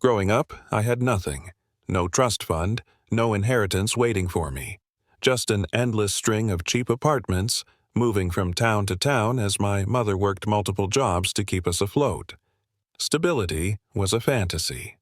Growing up, I had nothing. No trust fund, no inheritance waiting for me. Just an endless string of cheap apartments, moving from town to town as my mother worked multiple jobs to keep us afloat. Stability was a fantasy.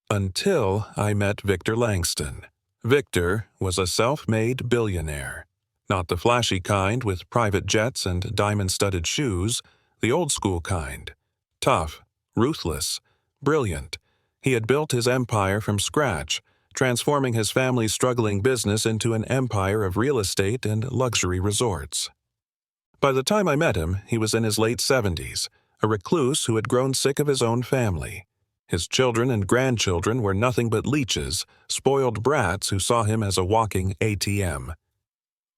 Until I met Victor Langston. Victor was a self-made billionaire. Not the flashy kind with private jets and diamond-studded shoes, the old-school kind. Tough, ruthless, brilliant. He had built his empire from scratch, transforming his family's struggling business into an empire of real estate and luxury resorts. By the time I met him, he was in his late 70s, a recluse who had grown sick of his own family. His children and grandchildren were nothing but leeches, spoiled brats who saw him as a walking ATM.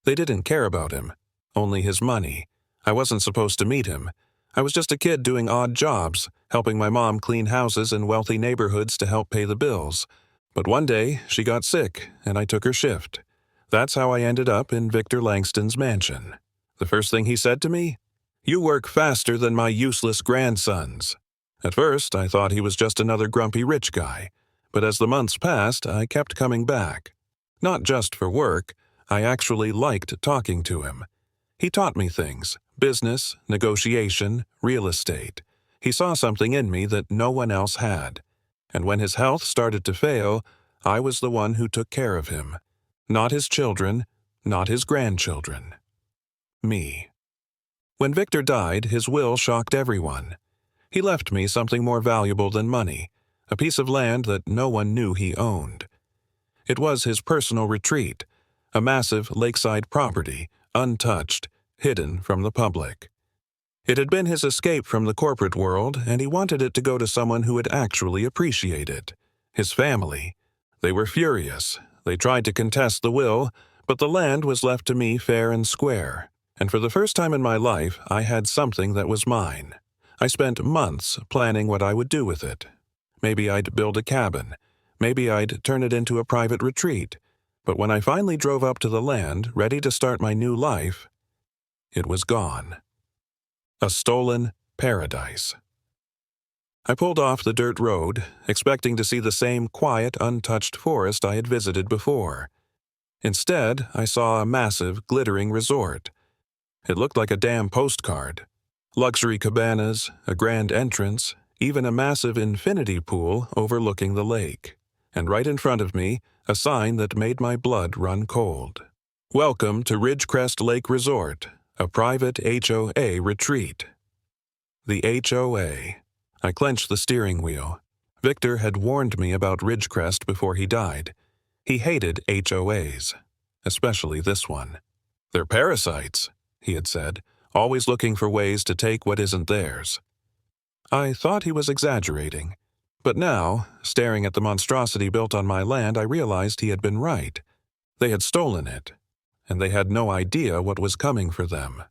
They didn't care about him, only his money. I wasn't supposed to meet him. I was just a kid doing odd jobs, helping my mom clean houses in wealthy neighborhoods to help pay the bills. But one day, she got sick, and I took her shift. That's how I ended up in Victor Langston's mansion. The first thing he said to me? "You work faster than my useless grandsons." At first, I thought he was just another grumpy rich guy. But as the months passed, I kept coming back. Not just for work, I actually liked talking to him. He taught me things: business, negotiation, real estate. He saw something in me that no one else had. And when his health started to fail, I was the one who took care of him. Not his children, not his grandchildren. Me. When Victor died, his will shocked everyone. He left me something more valuable than money, a piece of land that no one knew he owned. It was his personal retreat, a massive lakeside property, untouched, hidden from the public. It had been his escape from the corporate world, and he wanted it to go to someone who would actually appreciate it. His family. They were furious. They tried to contest the will, but the land was left to me fair and square. And for the first time in my life, I had something that was mine. I spent months planning what I would do with it. Maybe I'd build a cabin. Maybe I'd turn it into a private retreat. But when I finally drove up to the land, ready to start my new life, it was gone. A stolen paradise. I pulled off the dirt road, expecting to see the same quiet, untouched forest I had visited before. Instead, I saw a massive, glittering resort. It looked like a damn postcard. Luxury cabanas, a grand entrance, even a massive infinity pool overlooking the lake. And right in front of me, a sign that made my blood run cold. "Welcome to Ridgecrest Lake Resort, a private HOA retreat." The HOA. I clenched the steering wheel. Victor had warned me about Ridgecrest before he died. He hated HOAs, especially this one. "They're parasites," he had said, always looking for ways to take what isn't theirs. I thought he was exaggerating. But now, staring at the monstrosity built on my land, I realized he had been right. They had stolen it, and they had no idea what was coming for them.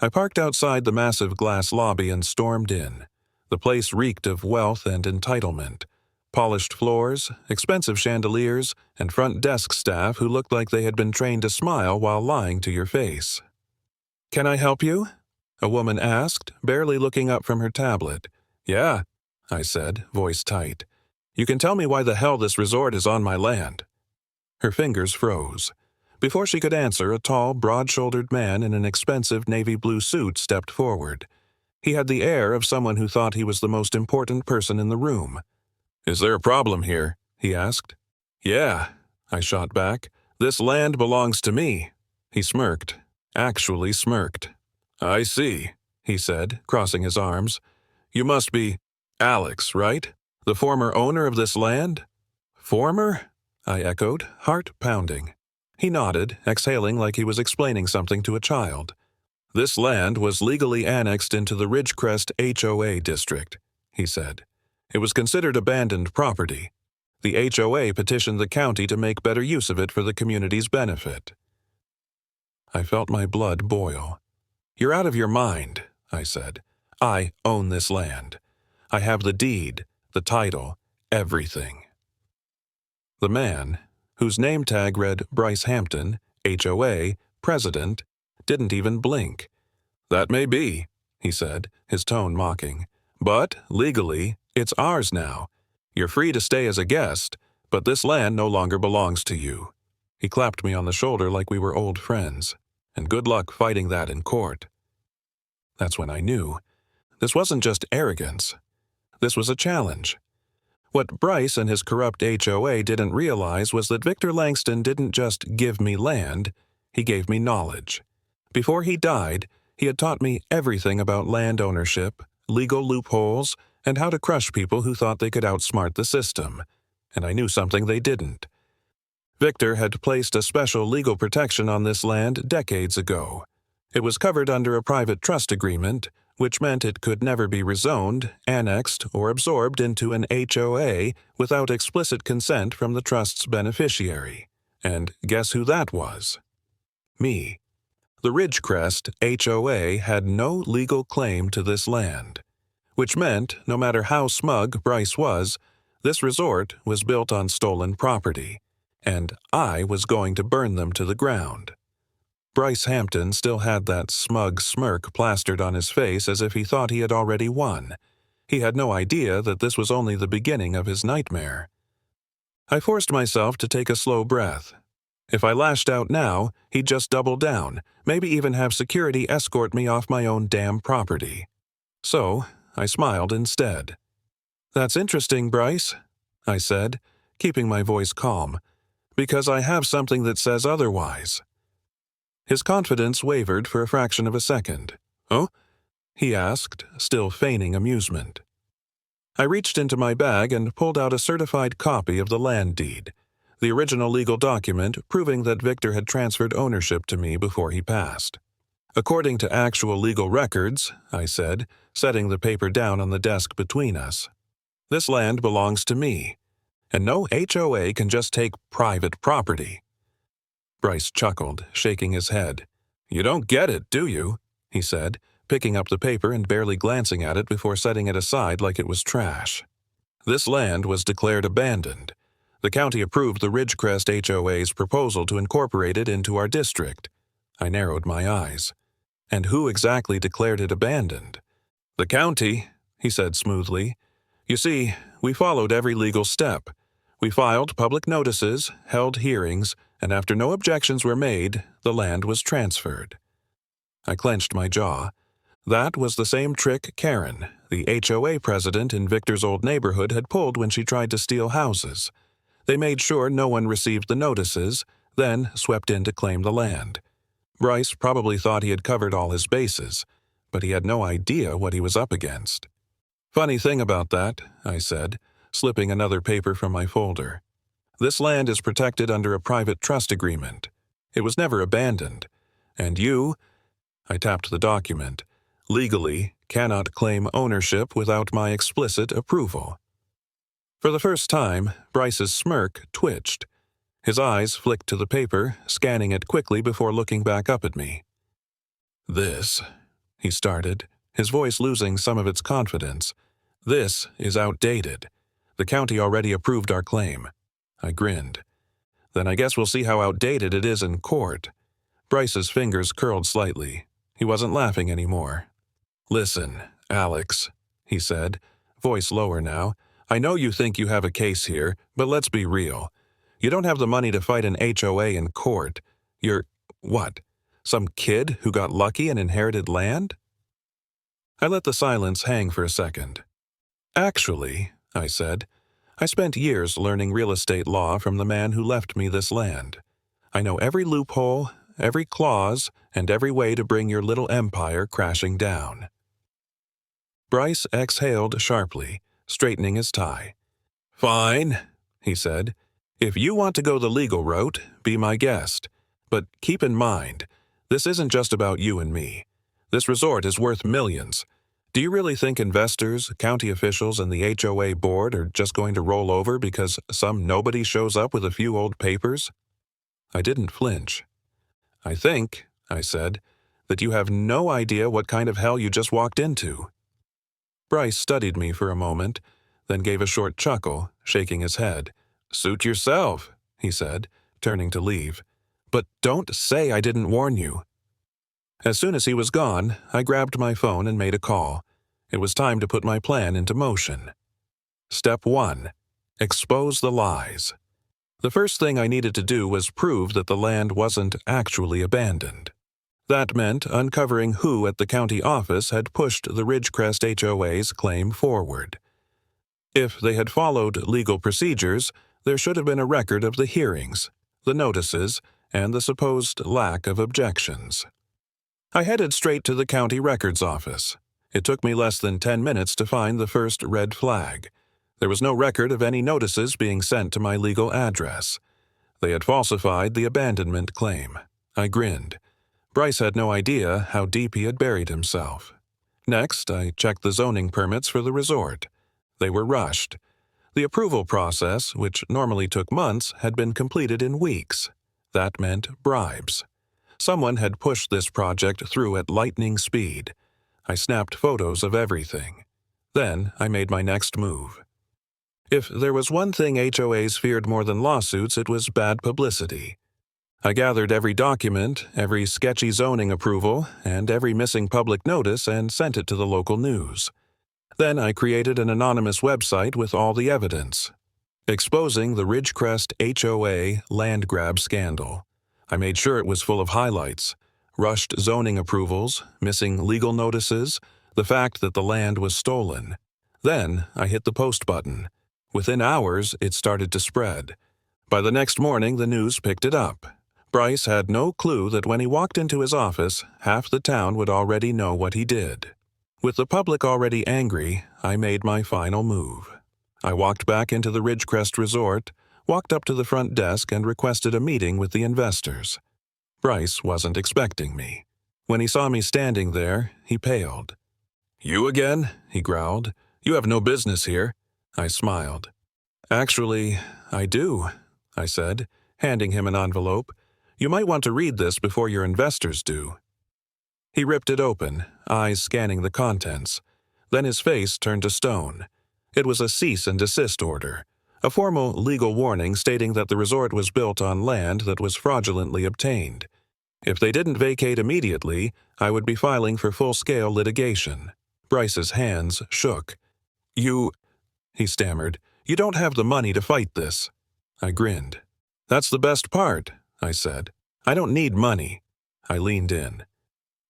I parked outside the massive glass lobby and stormed in. The place reeked of wealth and entitlement. Polished floors, expensive chandeliers, and front desk staff who looked like they had been trained to smile while lying to your face. "Can I help you?" a woman asked, barely looking up from her tablet. "Yeah," I said, voice tight. "You can tell me why the hell this resort is on my land." Her fingers froze. Before she could answer, a tall, broad-shouldered man in an expensive navy blue suit stepped forward. He had the air of someone who thought he was the most important person in the room. "Is there a problem here?" he asked. "Yeah," I shot back. "This land belongs to me." He smirked. Actually smirked. "I see," he said, crossing his arms. "You must be Alex, right? The former owner of this land?" "Former?" I echoed, heart pounding. He nodded, exhaling like he was explaining something to a child. "This land was legally annexed into the Ridgecrest HOA district," he said. "It was considered abandoned property. The HOA petitioned the county to make better use of it for the community's benefit." I felt my blood boil. "You're out of your mind," I said. "I own this land. I have the deed, the title, everything." The man, whose name tag read Bryce Hampton, HOA, President, didn't even blink. "That may be," he said, his tone mocking. "But, legally, It's ours now. You're free to stay as a guest, but this land no longer belongs to you." He clapped me on the shoulder like we were old friends. "And good luck fighting that in court." That's when I knew. This wasn't just arrogance. This was a challenge. What Bryce and his corrupt HOA didn't realize was that Victor Langston didn't just give me land, he gave me knowledge. Before he died, he had taught me everything about land ownership, legal loopholes, and how to crush people who thought they could outsmart the system. And I knew something they didn't. Victor had placed a special legal protection on this land decades ago. It was covered under a private trust agreement, which meant it could never be rezoned, annexed, or absorbed into an HOA without explicit consent from the trust's beneficiary. And guess who that was? Me. The Ridgecrest HOA had no legal claim to this land, which meant, no matter how smug Bryce was, this resort was built on stolen property, and I was going to burn them to the ground. Bryce Hampton still had that smug smirk plastered on his face as if he thought he had already won. He had no idea that this was only the beginning of his nightmare. I forced myself to take a slow breath. If I lashed out now, he'd just double down, maybe even have security escort me off my own damn property. So, I smiled instead. "That's interesting, Bryce," I said, keeping my voice calm, "because I have something that says otherwise." His confidence wavered for a fraction of a second. "Oh?" he asked, still feigning amusement. I reached into my bag and pulled out a certified copy of the land deed, the original legal document proving that Victor had transferred ownership to me before he passed. "According to actual legal records," I said, setting the paper down on the desk between us, "this land belongs to me, and no HOA can just take private property." Bryce chuckled, shaking his head. "You don't get it, do you?" he said, picking up the paper and barely glancing at it before setting it aside like it was trash. "This land was declared abandoned. The county approved the Ridgecrest HOA's proposal to incorporate it into our district." I narrowed my eyes. "And who exactly declared it abandoned?" "The county," he said smoothly. "You see, we followed every legal step. We filed public notices, held hearings, and after no objections were made, the land was transferred." I clenched my jaw. That was the same trick Karen, the HOA president in Victor's old neighborhood, had pulled when she tried to steal houses. They made sure no one received the notices, then swept in to claim the land. Bryce probably thought he had covered all his bases, but he had no idea what he was up against. "Funny thing about that," I said, slipping another paper from my folder. "This land is protected under a private trust agreement. It was never abandoned. And you," I tapped the document, "legally cannot claim ownership without my explicit approval." For the first time, Bryce's smirk twitched. His eyes flicked to the paper, scanning it quickly before looking back up at me. "This," he started, his voice losing some of its confidence, "this is outdated. The county already approved our claim." I grinned. "Then I guess we'll see how outdated it is in court." Bryce's fingers curled slightly. He wasn't laughing anymore. "Listen, Alex," he said, voice lower now, "I know you think you have a case here, but let's be real. You don't have the money to fight an HOA in court. You're, what, some kid who got lucky and inherited land?" I let the silence hang for a second. "Actually," I said, "I spent years learning real estate law from the man who left me this land. I know every loophole, every clause, and every way to bring your little empire crashing down." Bryce exhaled sharply, straightening his tie. "Fine," he said. "If you want to go the legal route, be my guest. But keep in mind, this isn't just about you and me. This resort is worth millions. Do you really think investors, county officials, and the HOA board are just going to roll over because some nobody shows up with a few old papers?" I didn't flinch. "I think," I said, "that you have no idea what kind of hell you just walked into." Bryce studied me for a moment, then gave a short chuckle, shaking his head. "Suit yourself," he said, turning to leave. "But don't say I didn't warn you." As soon as he was gone, I grabbed my phone and made a call. It was time to put my plan into motion. Step 1. Expose the lies. The first thing I needed to do was prove that the land wasn't actually abandoned. That meant uncovering who at the county office had pushed the Ridgecrest HOA's claim forward. If they had followed legal procedures, there should have been a record of the hearings, the notices, and the supposed lack of objections. I headed straight to the county records office. It took me less than 10 minutes to find the first red flag. There was no record of any notices being sent to my legal address. They had falsified the abandonment claim. I grinned. Bryce had no idea how deep he had buried himself. Next, I checked the zoning permits for the resort. They were rushed. The approval process, which normally took months, had been completed in weeks. That meant bribes. Someone had pushed this project through at lightning speed. I snapped photos of everything. Then I made my next move. If there was one thing HOAs feared more than lawsuits, it was bad publicity. I gathered every document, every sketchy zoning approval, and every missing public notice and sent it to the local news. Then I created an anonymous website with all the evidence, exposing the Ridgecrest HOA land grab scandal. I made sure it was full of highlights, rushed zoning approvals, missing legal notices, the fact that the land was stolen. Then I hit the post button. Within hours, it started to spread. By the next morning, the news picked it up. Bryce had no clue that when he walked into his office, half the town would already know what he did. With the public already angry, I made my final move. I walked back into the Ridgecrest Resort, walked up to the front desk and requested a meeting with the investors. Bryce wasn't expecting me. When he saw me standing there, he paled. "You again?" he growled. "You have no business here." I smiled. "Actually, I do," I said, handing him an envelope. "You might want to read this before your investors do." He ripped it open, eyes scanning the contents. Then his face turned to stone. It was a cease and desist order, a formal legal warning stating that the resort was built on land that was fraudulently obtained. If they didn't vacate immediately, I would be filing for full-scale litigation. Bryce's hands shook. "You," he stammered, "you don't have the money to fight this." I grinned. "That's the best part," I said. "I don't need money." I leaned in.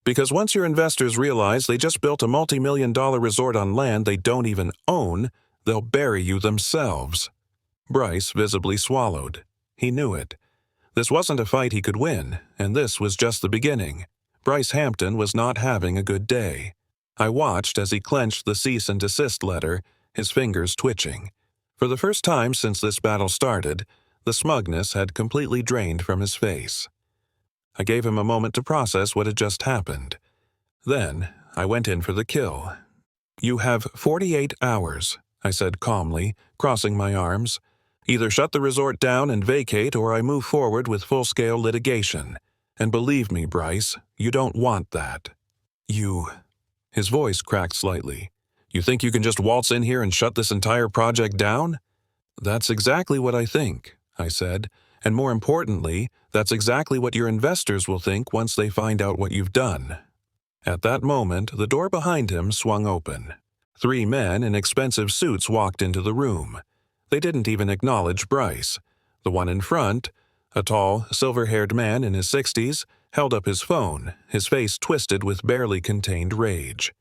"Because once your investors realize they just built a multi-million-dollar resort on land they don't even own, they'll bury you themselves." Bryce visibly swallowed. He knew it. This wasn't a fight he could win, and this was just the beginning. Bryce Hampton was not having a good day. I watched as he clenched the cease and desist letter, his fingers twitching. For the first time since this battle started, the smugness had completely drained from his face. I gave him a moment to process what had just happened. Then I went in for the kill. "You have 48 hours, I said calmly, crossing my arms. "Either shut the resort down and vacate, or I move forward with full-scale litigation. And believe me, Bryce, you don't want that." "You..." His voice cracked slightly. "You think you can just waltz in here and shut this entire project down?" "That's exactly what I think," I said. "And more importantly, that's exactly what your investors will think once they find out what you've done." At that moment, the door behind him swung open. 3 men in expensive suits walked into the room. They didn't even acknowledge Bryce. The one in front, a tall, silver-haired man in his 60s, held up his phone, his face twisted with barely contained rage.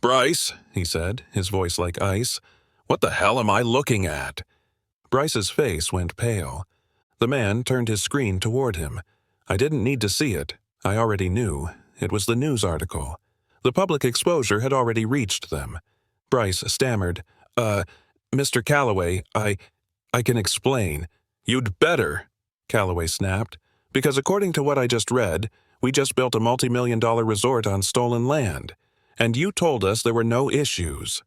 "Bryce," he said, his voice like ice, "what the hell am I looking at?" Bryce's face went pale. The man turned his screen toward him. I didn't need to see it. I already knew. It was the news article. The public exposure had already reached them. Bryce stammered, Mr. Calloway, I can explain." "You'd better," Calloway snapped, "because according to what I just read, we just built a multi-million-dollar resort on stolen land, and you told us there were no issues."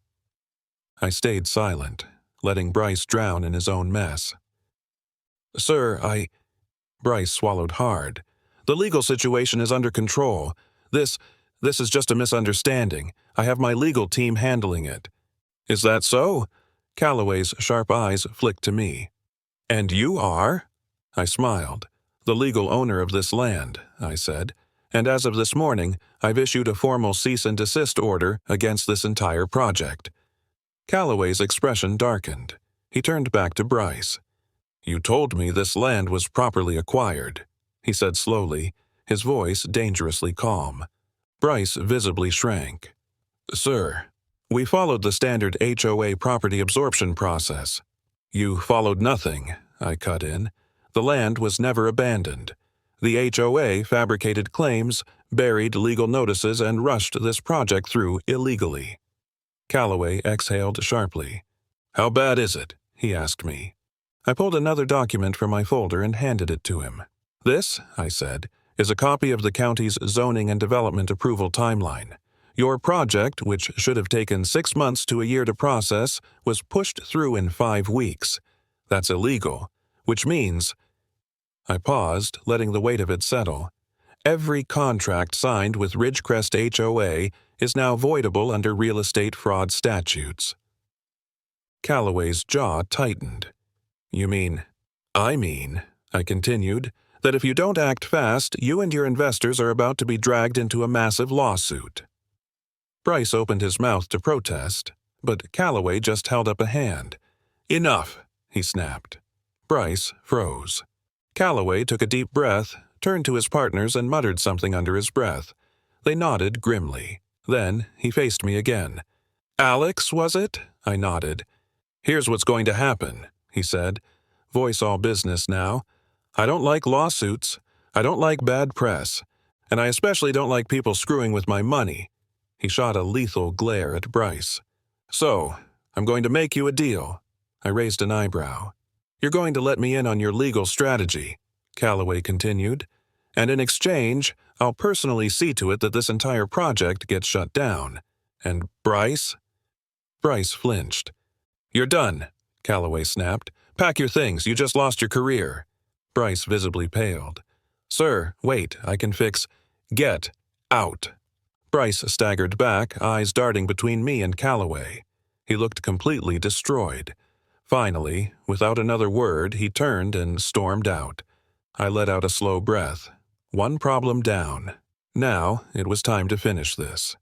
I stayed silent, letting Bryce drown in his own mess. "Sir, Bryce swallowed hard. "The legal situation is under control. This is just a misunderstanding. I have my legal team handling it." "Is that so?" Calloway's sharp eyes flicked to me. "And you are?" I smiled. "The legal owner of this land," I said, "and as of this morning, I've issued a formal cease and desist order against this entire project." Calloway's expression darkened. He turned back to Bryce. "You told me this land was properly acquired," he said slowly, his voice dangerously calm. Bryce visibly shrank. "Sir, we followed the standard HOA property absorption process." "You followed nothing," I cut in. "The land was never abandoned. The HOA fabricated claims, buried legal notices, and rushed this project through illegally." Calloway exhaled sharply. "How bad is it?" he asked me. I pulled another document from my folder and handed it to him. "This," I said, "is a copy of the county's zoning and development approval timeline. Your project, which should have taken 6 months to a year to process, was pushed through in 5 weeks. That's illegal, which means—" I paused, letting the weight of it settle. "Every contract signed with Ridgecrest HOA is now voidable under real estate fraud statutes." Calloway's jaw tightened. "You mean—" "I mean," I continued, "that if you don't act fast, you and your investors are about to be dragged into a massive lawsuit." Bryce opened his mouth to protest, but Calloway just held up a hand. "Enough," he snapped. Bryce froze. Calloway took a deep breath, turned to his partners and muttered something under his breath. They nodded grimly. Then he faced me again. "Alex, was it?" I nodded. "Here's what's going to happen," he said, voice all business now. "I don't like lawsuits. I don't like bad press. And I especially don't like people screwing with my money." He shot a lethal glare at Bryce. "So, I'm going to make you a deal." I raised an eyebrow. "You're going to let me in on your legal strategy," Calloway continued. "And in exchange, I'll personally see to it that this entire project gets shut down. And Bryce?" Bryce flinched. "You're done," Calloway snapped. "Pack your things, you just lost your career." Bryce visibly paled. "Sir, wait, I can fix—" "Get out." Bryce staggered back, eyes darting between me and Calloway. He looked completely destroyed. Finally, without another word, he turned and stormed out. I let out a slow breath. One problem down. Now it was time to finish this.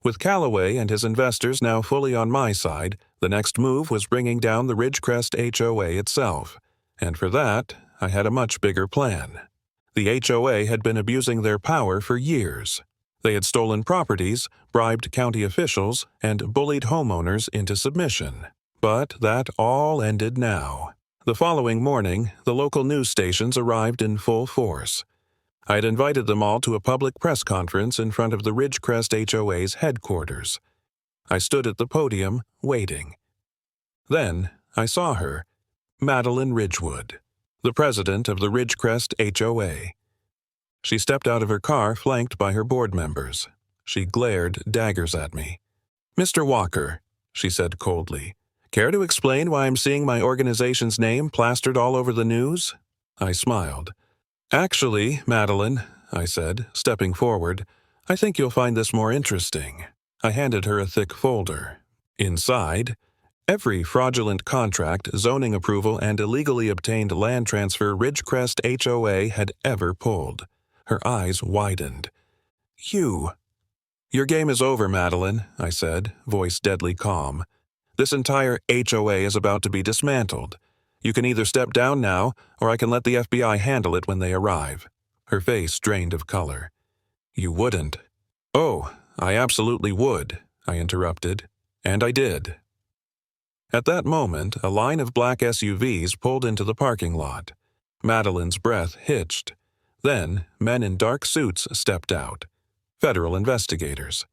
With Calloway and his investors now fully on my side, the next move was bringing down the Ridgecrest HOA itself. And for that, I had a much bigger plan. The HOA had been abusing their power for years. They had stolen properties, bribed county officials, and bullied homeowners into submission. But that all ended now. The following morning, the local news stations arrived in full force. I had invited them all to a public press conference in front of the Ridgecrest HOA's headquarters. I stood at the podium, waiting. Then I saw her, Madeline Ridgewood, the president of the Ridgecrest HOA. She stepped out of her car, flanked by her board members. She glared daggers at me. "Mr. Walker," she said coldly, "care to explain why I'm seeing my organization's name plastered all over the news?" I smiled. "Actually, Madeline," I said, stepping forward, "I think you'll find this more interesting." I handed her a thick folder. Inside, every fraudulent contract, zoning approval, and illegally obtained land transfer Ridgecrest HOA had ever pulled. Her eyes widened. "You—" "Your game is over, Madeline," I said, voice deadly calm. "This entire HOA is about to be dismantled. You can either step down now, or I can let the FBI handle it when they arrive." Her face drained of color. "You wouldn't." "Oh, I absolutely would," I interrupted. And I did. At that moment, a line of black SUVs pulled into the parking lot. Madeline's breath hitched. Then, men in dark suits stepped out. Federal investigators.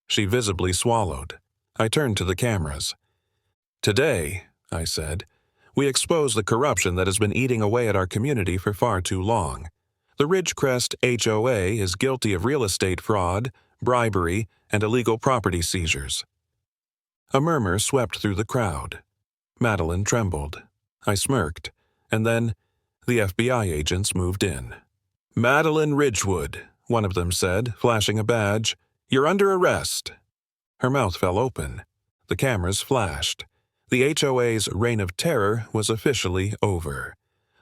She visibly swallowed. I turned to the cameras. "Today," I said, "we expose the corruption that has been eating away at our community for far too long. The Ridgecrest HOA is guilty of real estate fraud, bribery, and illegal property seizures." A murmur swept through the crowd. Madeline trembled. I smirked, and then the FBI agents moved in. "Madeline Ridgewood," one of them said, flashing a badge, "you're under arrest." Her mouth fell open. The cameras flashed. The HOA's reign of terror was officially over.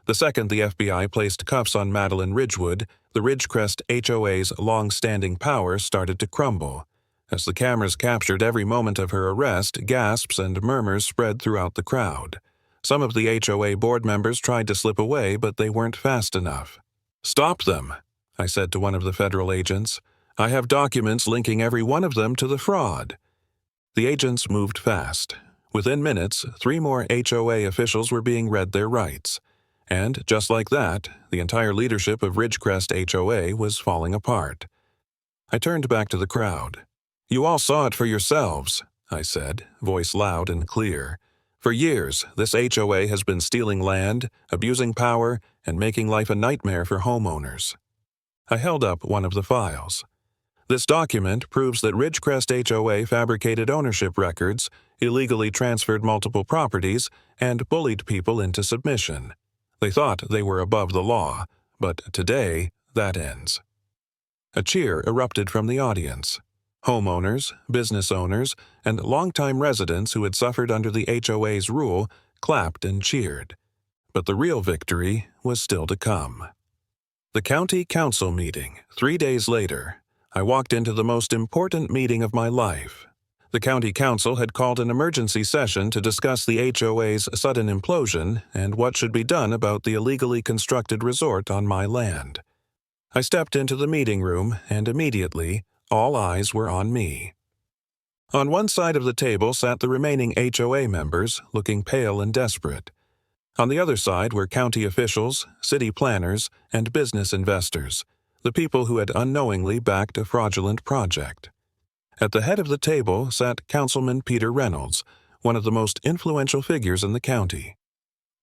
The second the FBI placed cuffs on Madeline Ridgewood, the Ridgecrest HOA's long-standing power started to crumble. As the cameras captured every moment of her arrest, gasps and murmurs spread throughout the crowd. Some of the HOA board members tried to slip away, but they weren't fast enough. "Stop them," I said to one of the federal agents. "I have documents linking every one of them to the fraud." The agents moved fast. Within minutes, 3 more HOA officials were being read their rights. And, just like that, the entire leadership of Ridgecrest HOA was falling apart. I turned back to the crowd. "You all saw it for yourselves," I said, voice loud and clear. "For years, this HOA has been stealing land, abusing power, and making life a nightmare for homeowners." I held up one of the files. "This document proves that Ridgecrest HOA fabricated ownership records, illegally transferred multiple properties, and bullied people into submission. They thought they were above the law, but today, that ends." A cheer erupted from the audience. Homeowners, business owners, and longtime residents who had suffered under the HOA's rule clapped and cheered. But the real victory was still to come. The county council meeting, 3 days later. I walked into the most important meeting of my life. The county council had called an emergency session to discuss the HOA's sudden implosion and what should be done about the illegally constructed resort on my land. I stepped into the meeting room, and immediately, all eyes were on me. On one side of the table sat the remaining HOA members, looking pale and desperate. On the other side were county officials, city planners, and business investors, the people who had unknowingly backed a fraudulent project. At the head of the table sat Councilman Peter Reynolds, one of the most influential figures in the county.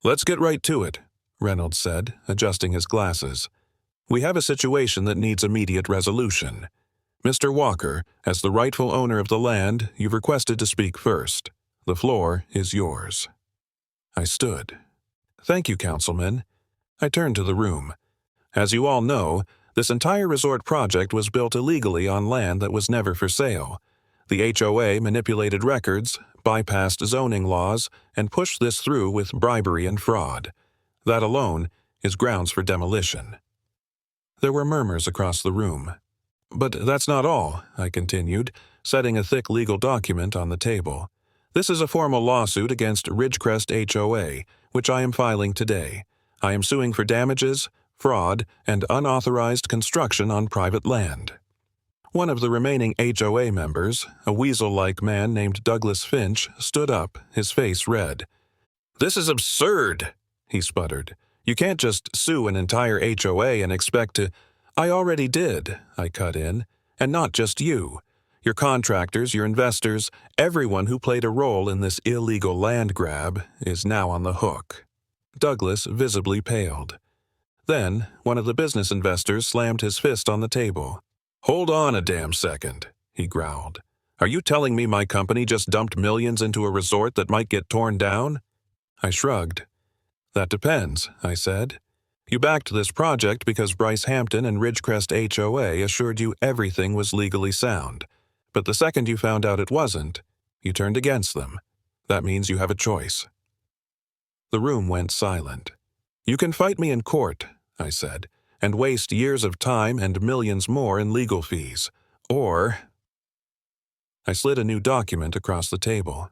"Let's get right to it," Reynolds said, adjusting his glasses. "We have a situation that needs immediate resolution. Mr. Walker, as the rightful owner of the land, you've requested to speak first. The floor is yours." I stood. "Thank you, Councilman." I turned to the room. "As you all know, this entire resort project was built illegally on land that was never for sale. The HOA manipulated records, bypassed zoning laws, and pushed this through with bribery and fraud. That alone is grounds for demolition." There were murmurs across the room. "But that's not all," I continued, setting a thick legal document on the table. "This is a formal lawsuit against Ridgecrest HOA, which I am filing today. I am suing for damages, fraud, and unauthorized construction on private land." One of the remaining HOA members, a weasel-like man named Douglas Finch, stood up, his face red. "This is absurd," he sputtered. "You can't just sue an entire HOA and expect to—" "I already did," I cut in, "and not just you. Your contractors, your investors, everyone who played a role in this illegal land grab is now on the hook." Douglas visibly paled. Then, one of the business investors slammed his fist on the table. "Hold on a damn second," he growled. "Are you telling me my company just dumped millions into a resort that might get torn down?" I shrugged. "That depends," I said. "You backed this project because Bryce Hampton and Ridgecrest HOA assured you everything was legally sound. But the second you found out it wasn't, you turned against them. That means you have a choice." The room went silent. "You can fight me in court," I said, "and waste years of time and millions more in legal fees. Or—" I slid a new document across the table.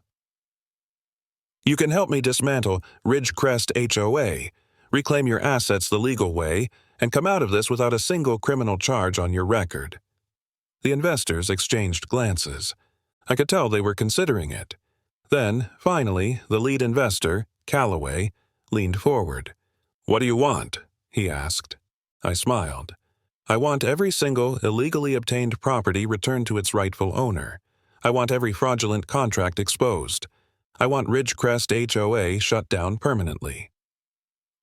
"You can help me dismantle Ridgecrest HOA, reclaim your assets the legal way, and come out of this without a single criminal charge on your record." The investors exchanged glances. I could tell they were considering it. Then, finally, the lead investor, Callaway, leaned forward. "What do you want?" he asked. I smiled. "I want every single illegally obtained property returned to its rightful owner. I want every fraudulent contract exposed. I want Ridgecrest HOA shut down permanently."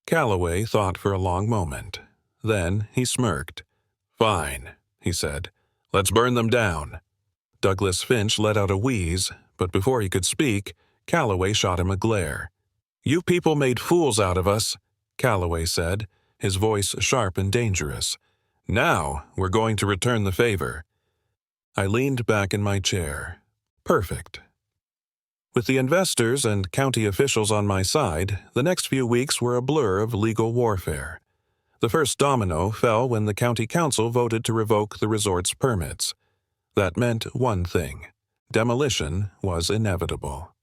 Callaway thought for a long moment. Then he smirked. "Fine," he said. "Let's burn them down." Douglas Finch let out a wheeze, but before he could speak, Callaway shot him a glare. "You people made fools out of us," Callaway said, his voice sharp and dangerous. "Now we're going to return the favor." I leaned back in my chair. Perfect. With the investors and county officials on my side, the next few weeks were a blur of legal warfare. The first domino fell when the county council voted to revoke the resort's permits. That meant one thing: demolition was inevitable.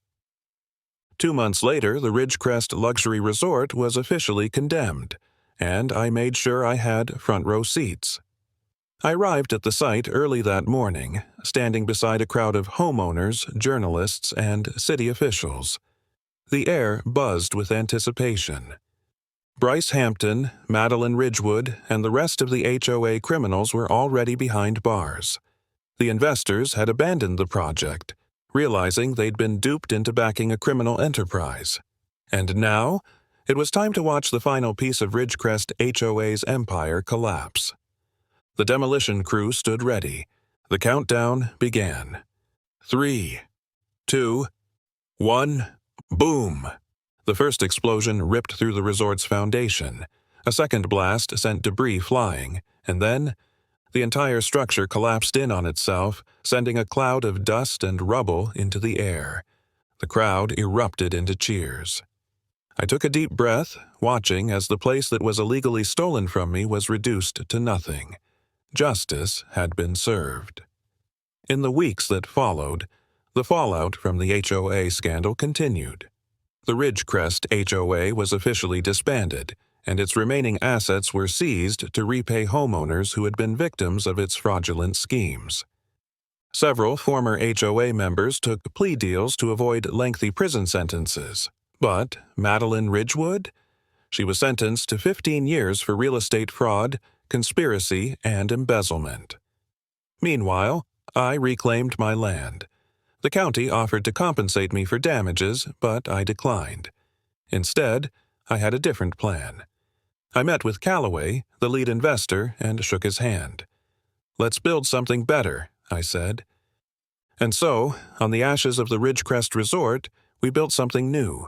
2 months later, the Ridgecrest luxury resort was officially condemned, and I made sure I had front-row seats. I arrived at the site early that morning, standing beside a crowd of homeowners, journalists, and city officials. The air buzzed with anticipation. Bryce Hampton, Madeline Ridgewood, and the rest of the HOA criminals were already behind bars. The investors had abandoned the project, realizing they'd been duped into backing a criminal enterprise. And now, it was time to watch the final piece of Ridgecrest HOA's empire collapse. The demolition crew stood ready. The countdown began. 3, 2, 1, boom! The first explosion ripped through the resort's foundation. A second blast sent debris flying, and then the entire structure collapsed in on itself, sending a cloud of dust and rubble into the air. The crowd erupted into cheers. I took a deep breath, watching as the place that was illegally stolen from me was reduced to nothing. Justice had been served. In the weeks that followed, the fallout from the HOA scandal continued. The Ridgecrest HOA was officially disbanded, and its remaining assets were seized to repay homeowners who had been victims of its fraudulent schemes. Several former HOA members took plea deals to avoid lengthy prison sentences. But Madeline Ridgewood? She was sentenced to 15 years for real estate fraud, conspiracy, and embezzlement. Meanwhile, I reclaimed my land. The county offered to compensate me for damages, but I declined. Instead, I had a different plan. I met with Callaway, the lead investor, and shook his hand. "Let's build something better," I said. And so, on the ashes of the Ridgecrest Resort, we built something new,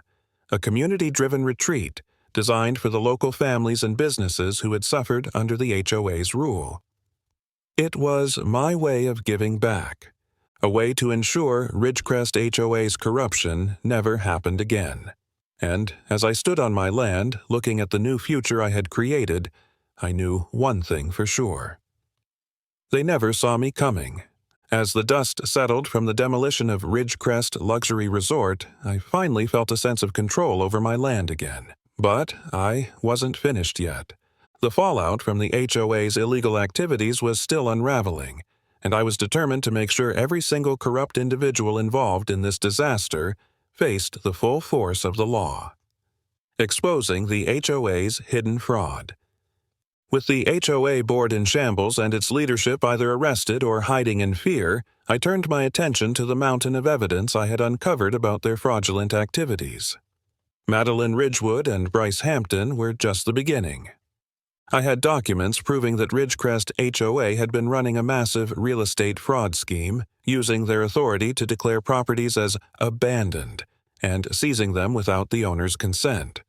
a community-driven retreat designed for the local families and businesses who had suffered under the HOA's rule. It was my way of giving back, a way to ensure Ridgecrest HOA's corruption never happened again. And as I stood on my land, looking at the new future I had created, I knew one thing for sure. They never saw me coming. As the dust settled from the demolition of Ridgecrest Luxury Resort, I finally felt a sense of control over my land again. But I wasn't finished yet. The fallout from the HOA's illegal activities was still unraveling, and I was determined to make sure every single corrupt individual involved in this disaster faced the full force of the law. Exposing the HOA's hidden fraud. With the HOA board in shambles and its leadership either arrested or hiding in fear, I turned my attention to the mountain of evidence I had uncovered about their fraudulent activities. Madeline Ridgewood and Bryce Hampton were just the beginning. I had documents proving that Ridgecrest HOA had been running a massive real estate fraud scheme, using their authority to declare properties as abandoned and seizing them without the owner's consent.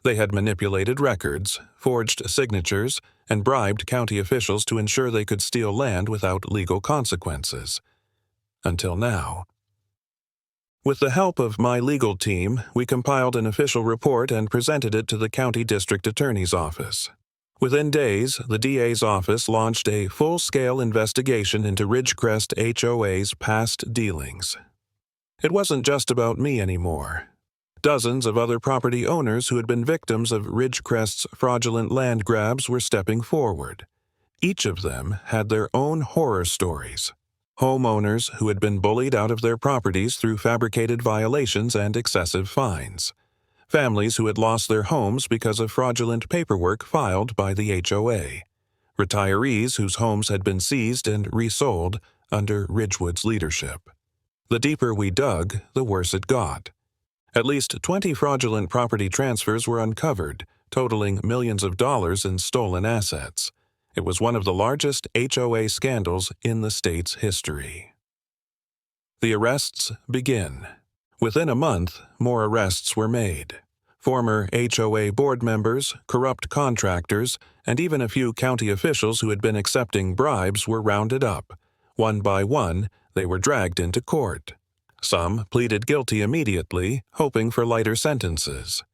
They had manipulated records, forged signatures, and bribed county officials to ensure they could steal land without legal consequences. Until now. With the help of my legal team, we compiled an official report and presented it to the county district attorney's office. Within days, the DA's office launched a full-scale investigation into Ridgecrest HOA's past dealings. It wasn't just about me anymore. Dozens of other property owners who had been victims of Ridgecrest's fraudulent land grabs were stepping forward. Each of them had their own horror stories. Homeowners who had been bullied out of their properties through fabricated violations and excessive fines. Families who had lost their homes because of fraudulent paperwork filed by the HOA. Retirees whose homes had been seized and resold under Ridgewood's leadership. The deeper we dug, the worse it got. At least 20 fraudulent property transfers were uncovered, totaling millions of dollars in stolen assets. It was one of the largest HOA scandals in the state's history. The arrests begin. Within a month, more arrests were made. Former HOA board members, corrupt contractors, and even a few county officials who had been accepting bribes were rounded up. One by one, they were dragged into court. Some pleaded guilty immediately, hoping for lighter sentences.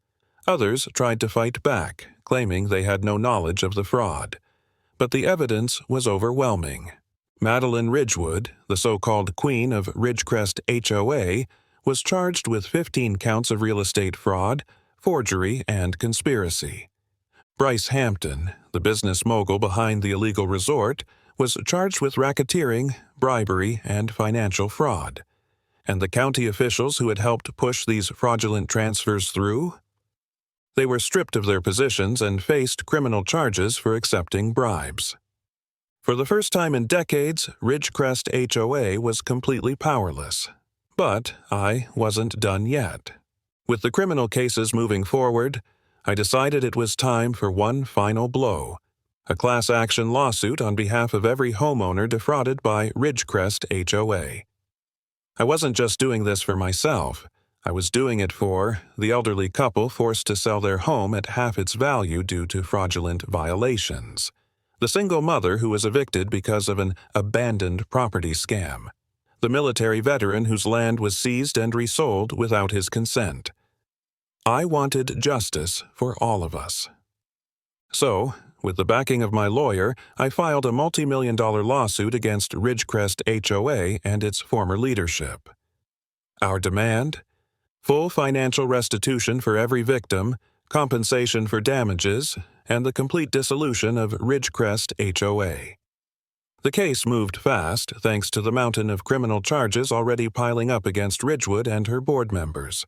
Others tried to fight back, claiming they had no knowledge of the fraud. But the evidence was overwhelming. Madeline Ridgewood, the so-called queen of Ridgecrest HOA, was charged with 15 counts of real estate fraud, forgery, and conspiracy. Bryce Hampton, the business mogul behind the illegal resort, was charged with racketeering, bribery, and financial fraud. And the county officials who had helped push these fraudulent transfers through? They were stripped of their positions and faced criminal charges for accepting bribes. For the first time in decades, Ridgecrest HOA was completely powerless. But I wasn't done yet. With the criminal cases moving forward, I decided it was time for one final blow: a class action lawsuit on behalf of every homeowner defrauded by Ridgecrest HOA. I wasn't just doing this for myself. I was doing it for the elderly couple forced to sell their home at half its value due to fraudulent violations, the single mother who was evicted because of an abandoned property scam, the military veteran whose land was seized and resold without his consent. I wanted justice for all of us. So, with the backing of my lawyer, I filed a multi-million-dollar lawsuit against Ridgecrest HOA and its former leadership. Our demand? Full financial restitution for every victim, compensation for damages, and the complete dissolution of Ridgecrest HOA. The case moved fast thanks to the mountain of criminal charges already piling up against Ridgewood and her board members.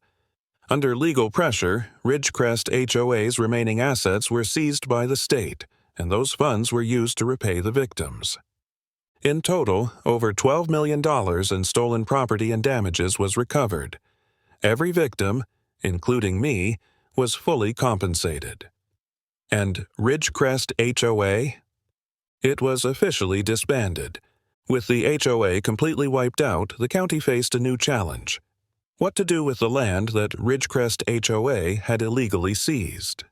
Under legal pressure, Ridgecrest HOA's remaining assets were seized by the state, and those funds were used to repay the victims. In total, over $12 million in stolen property and damages was recovered. Every victim, including me, was fully compensated. And Ridgecrest HOA? It was officially disbanded. With the HOA completely wiped out, the county faced a new challenge: what to do with the land that Ridgecrest HOA had illegally seized.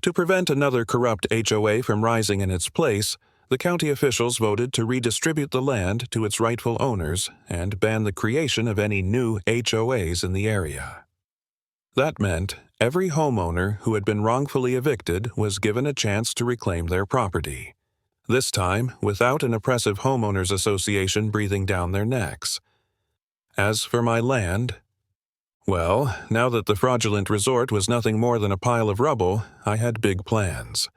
To prevent another corrupt HOA from rising in its place, the county officials voted to redistribute the land to its rightful owners and ban the creation of any new HOAs in the area. That meant every homeowner who had been wrongfully evicted was given a chance to reclaim their property, this time without an oppressive homeowners association breathing down their necks. As for my land, well, now that the fraudulent resort was nothing more than a pile of rubble, I had big plans.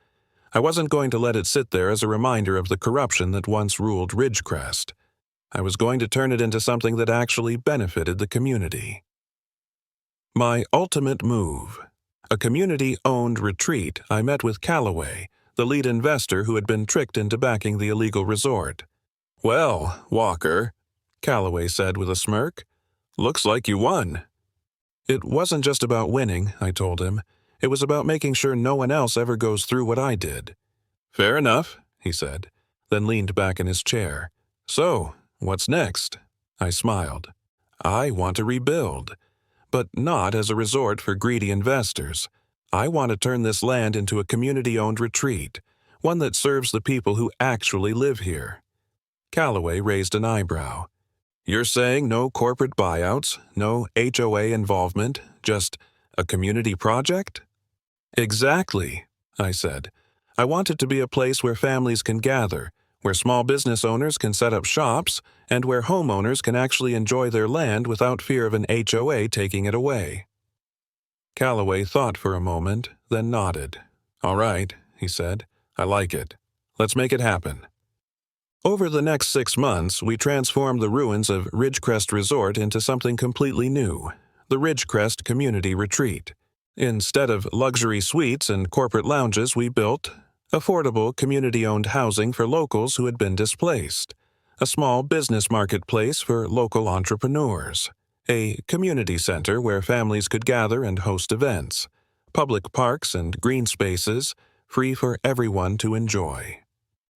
I wasn't going to let it sit there as a reminder of the corruption that once ruled Ridgecrest. I was going to turn it into something that actually benefited the community. My ultimate move: a community-owned retreat. I met with Callaway, the lead investor who had been tricked into backing the illegal resort. "Well, Walker," Callaway said with a smirk, "looks like you won." It wasn't just about winning, I told him. It was about making sure no one else ever goes through what I did. "Fair enough," he said, then leaned back in his chair. "So, what's next?" I smiled. "I want to rebuild, but not as a resort for greedy investors. I want to turn this land into a community-owned retreat, one that serves the people who actually live here." Callaway raised an eyebrow. "You're saying no corporate buyouts, no HOA involvement, just a community project?" "Exactly," I said. "I want it to be a place where families can gather, where small business owners can set up shops, and where homeowners can actually enjoy their land without fear of an HOA taking it away." Callaway thought for a moment, then nodded. "All right," he said. "I like it. Let's make it happen." Over the next 6 months, we transformed the ruins of Ridgecrest Resort into something completely new: the Ridgecrest Community Retreat. Instead of luxury suites and corporate lounges, we built affordable, community-owned housing for locals who had been displaced, a small business marketplace for local entrepreneurs, a community center where families could gather and host events, public parks and green spaces, free for everyone to enjoy.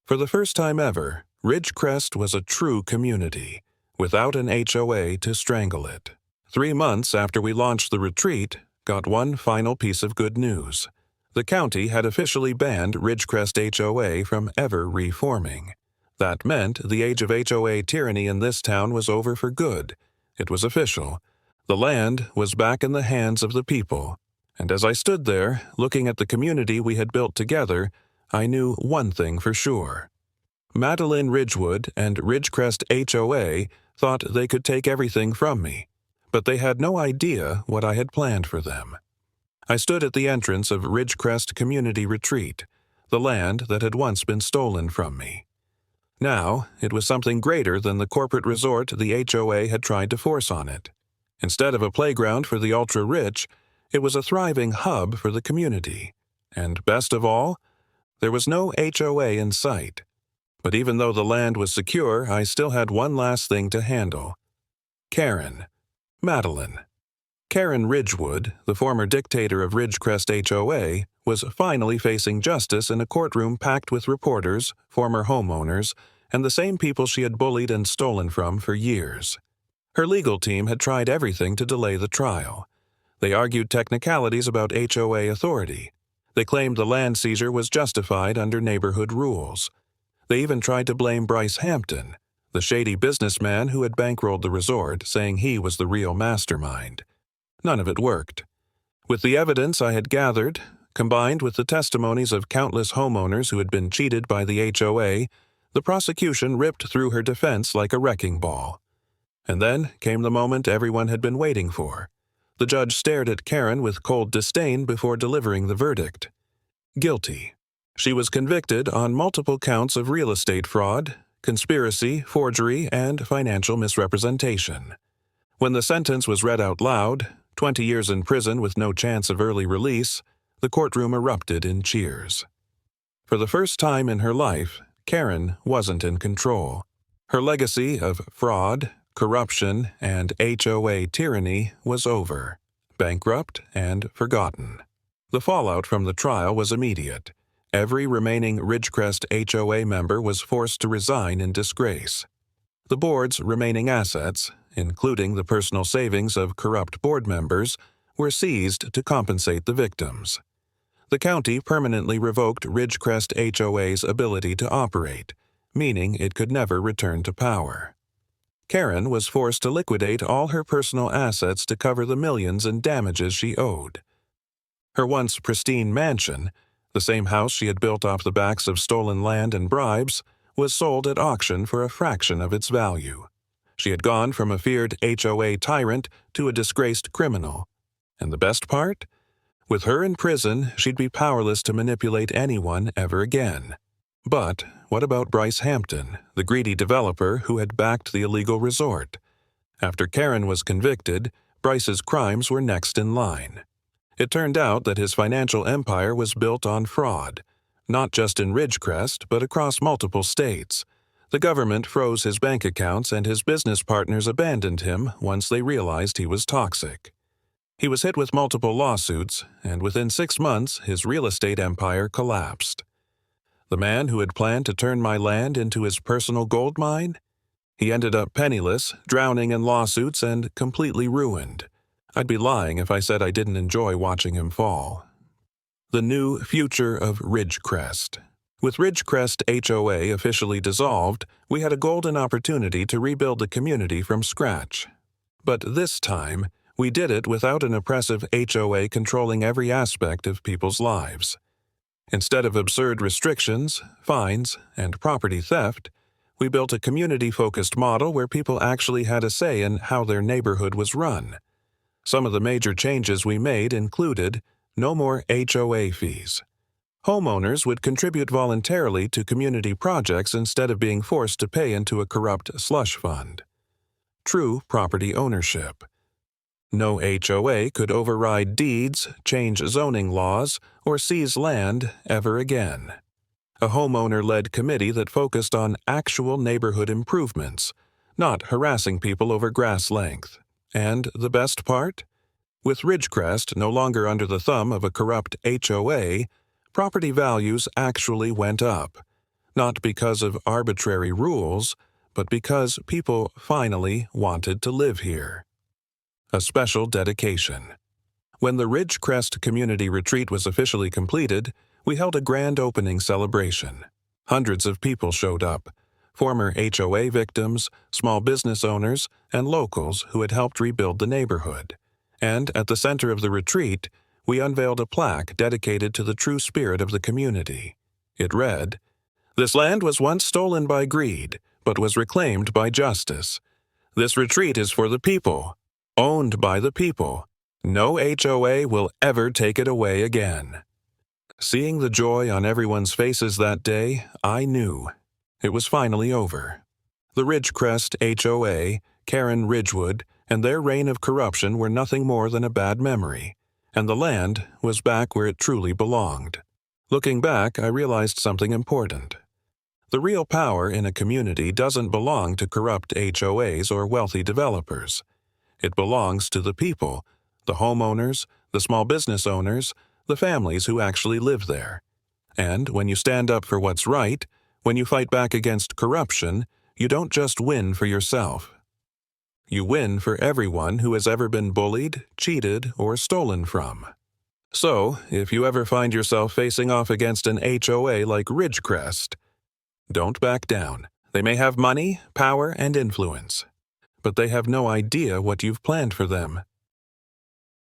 For the first time ever, Ridgecrest was a true community, without an HOA to strangle it. 3 months after we launched the retreat, got one final piece of good news. The county had officially banned Ridgecrest HOA from ever reforming. That meant the age of HOA tyranny in this town was over for good. It was official. The land was back in the hands of the people. And as I stood there, looking at the community we had built together, I knew one thing for sure: Madeline Ridgewood and Ridgecrest HOA thought they could take everything from me, but they had no idea what I had planned for them. I stood at the entrance of Ridgecrest Community Retreat, the land that had once been stolen from me. Now, it was something greater than the corporate resort the HOA had tried to force on it. Instead of a playground for the ultra-rich, it was a thriving hub for the community. And best of all, there was no HOA in sight. But even though the land was secure, I still had one last thing to handle. Madeline. Karen Ridgewood, the former dictator of Ridgecrest HOA, was finally facing justice in a courtroom packed with reporters, former homeowners, and the same people she had bullied and stolen from for years. Her legal team had tried everything to delay the trial. They argued technicalities about HOA authority. They claimed the land seizure was justified under neighborhood rules. They even tried to blame Bryce Hampton, the shady businessman who had bankrolled the resort, saying he was the real mastermind. None of it worked. With the evidence I had gathered, combined with the testimonies of countless homeowners who had been cheated by the HOA, the prosecution ripped through her defense like a wrecking ball. And then came the moment everyone had been waiting for. The judge stared at Karen with cold disdain before delivering the verdict. Guilty. She was convicted on multiple counts of real estate fraud, conspiracy, forgery, and financial misrepresentation. When the sentence was read out loud, 20 years in prison with no chance of early release, the courtroom erupted in cheers. For the first time in her life, Karen wasn't in control. Her legacy of fraud, corruption, and HOA tyranny was over, bankrupt and forgotten. The fallout from the trial was immediate. Every remaining Ridgecrest HOA member was forced to resign in disgrace. The board's remaining assets, including the personal savings of corrupt board members, were seized to compensate the victims. The county permanently revoked Ridgecrest HOA's ability to operate, meaning it could never return to power. Karen was forced to liquidate all her personal assets to cover the millions in damages she owed. Her once pristine mansion, the same house she had built off the backs of stolen land and bribes, was sold at auction for a fraction of its value. She had gone from a feared HOA tyrant to a disgraced criminal. And the best part? With her in prison, she'd be powerless to manipulate anyone ever again. But what about Bryce Hampton, the greedy developer who had backed the illegal resort? After Karen was convicted, Bryce's crimes were next in line. It turned out that his financial empire was built on fraud, not just in Ridgecrest, but across multiple states. The government froze his bank accounts and his business partners abandoned him once they realized he was toxic. He was hit with multiple lawsuits, and within 6 months, his real estate empire collapsed. The man who had planned to turn my land into his personal gold mine? He ended up penniless, drowning in lawsuits, and completely ruined. I'd be lying if I said I didn't enjoy watching him fall. The new future of Ridgecrest. With Ridgecrest HOA officially dissolved, we had a golden opportunity to rebuild the community from scratch. But this time, we did it without an oppressive HOA controlling every aspect of people's lives. Instead of absurd restrictions, fines, and property theft, we built a community-focused model where people actually had a say in how their neighborhood was run. Some of the major changes we made included no more HOA fees. Homeowners would contribute voluntarily to community projects instead of being forced to pay into a corrupt slush fund. True property ownership. No HOA could override deeds, change zoning laws, or seize land ever again. A homeowner-led committee that focused on actual neighborhood improvements, not harassing people over grass length. And the best part? With Ridgecrest no longer under the thumb of a corrupt HOA, property values actually went up, not because of arbitrary rules, but because people finally wanted to live here. A special dedication. When the Ridgecrest Community Retreat was officially completed, we held a grand opening celebration. Hundreds of people showed up, former HOA victims, small business owners, and locals who had helped rebuild the neighborhood. And at the center of the retreat, we unveiled a plaque dedicated to the true spirit of the community. It read, This land was once stolen by greed, but was reclaimed by justice. This retreat is for the people, owned by the people. No HOA will ever take it away again. Seeing the joy on everyone's faces that day, I knew it was finally over. The Ridgecrest HOA, Karen Ridgewood, and their reign of corruption were nothing more than a bad memory, and the land was back where it truly belonged. Looking back, I realized something important. The real power in a community doesn't belong to corrupt HOAs or wealthy developers. It belongs to the people, the homeowners, the small business owners, the families who actually live there. And when you stand up for what's right, when you fight back against corruption, you don't just win for yourself. You win for everyone who has ever been bullied, cheated, or stolen from. So, if you ever find yourself facing off against an HOA like Ridgecrest, don't back down. They may have money, power, and influence, but they have no idea what you've planned for them.